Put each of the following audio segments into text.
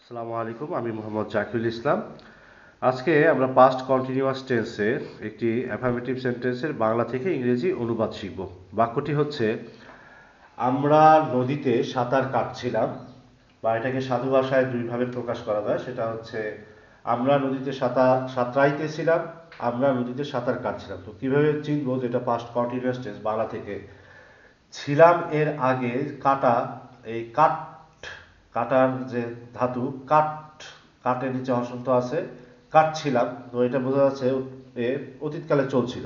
আসসালামু আলাইকুম, আমি মোহাম্মদ জাকিরুল ইসলাম। আজকে আমরা পাস্ট কন্টিনিউয়াস টেন্সের একটি অ্যাফার্মেটিভ সেন্টেন্সের বাংলা থেকে ইংরেজি অনুবাদ শিখব। বাক্যটি হচ্ছে, আমরা নদীতে সাঁতার কাটছিলাম, বা এটাকে সাধু ভাষায় দুইভাবে প্রকাশ করা যায়। সেটা হচ্ছে, আমরা নদীতে সাঁতরাইতেছিলাম, আমরা নদীতে সাঁতার কাটছিলাম। তো কিভাবে চিনবো যেটা পাস্ট কন্টিনিউয়াস টেন্স? বাংলা থেকে ছিলাম এর আগে কাটা, এই কাটার যে ধাতু, কাটের নিচে হসন্ত আছে, কাটছিলাম, তো এটা বোঝা যাচ্ছে অতীতকালে চলছিল।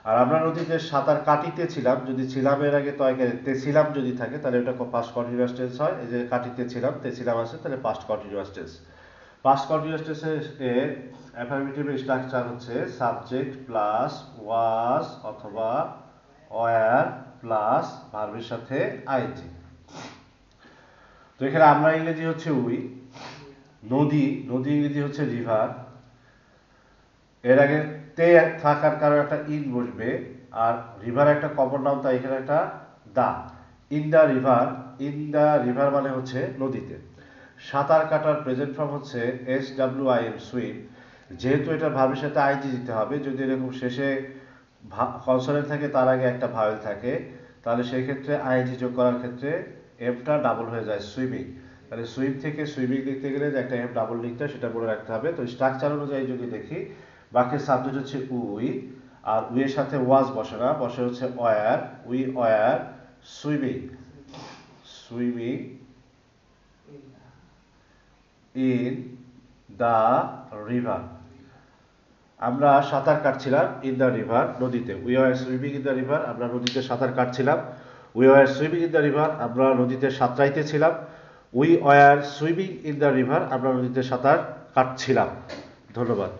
আর আমরা নদীতে সাঁতার কাটিতেছিলাম, যদি ছিলাম এর আগে তেছিলাম যদি থাকে, তাহলে ওটা পাস্ট কন্টিনিউয়াস টেন্স হয়। এই যে কাটিতেছিলাম, তেছিলাম আছে, তাহলে past continuous tense. Past continuous টেন্সের অ্যাফার্মেটিভ স্ট্রাকচার হচ্ছে সাবজেক্ট প্লাস ওয়াজ অথবা ওয়্যার প্লাস ভার্বের সাথে আইএনজি। তো এখানে আমরা ইংরেজি হচ্ছে উই, নদী ইংরেজি হচ্ছে রিভার, এর আগে তে থাকার কারণে একটা ইন বসবে, আর রিভার একটা কমন নাম, তাই এখানে একটা দা। ইন দ্য রিভার মানে হচ্ছে নদীতে। সাঁতার কাটার প্রেজেন্ট ফর্ম হচ্ছে SWIM, সুইম। যেহেতু এটা ভার্বের সাথে আইজি দিতে হবে, যদি এরকম শেষে কনসোনেন্ট থাকে, তার আগে একটা ভাওয়েল থাকে, তাহলে সেই ক্ষেত্রে আইএনজি যোগ করার ক্ষেত্রে এমটা ডাবল হয়ে যায়, সুইমিং। তাহলে সুইম থেকে সুইমিং লিখতে গেলে যে একটা এম ডাবল লিখতে হয়, সেটা মনে রাখতে হবে। তো স্ট্রাকচার অনুযায়ী যদি দেখি, বাক্যের সাবজেক্ট হচ্ছে উই, আর উই এর সাথে ওয়াজ বসে না, বসে হচ্ছে were. We were swimming in the river. আমরা সাঁতার কাটছিলাম ইন দ্য রিভার, নদীতে। We were swimming in the river, আমরা নদীতে সাঁতার কাটছিলাম। We were swimming in the river, আমরা নদীতে সাঁতরাইতেছিলাম। We were swimming in the river, আমরা নদীতে সাঁতার কাটছিলাম। ধন্যবাদ।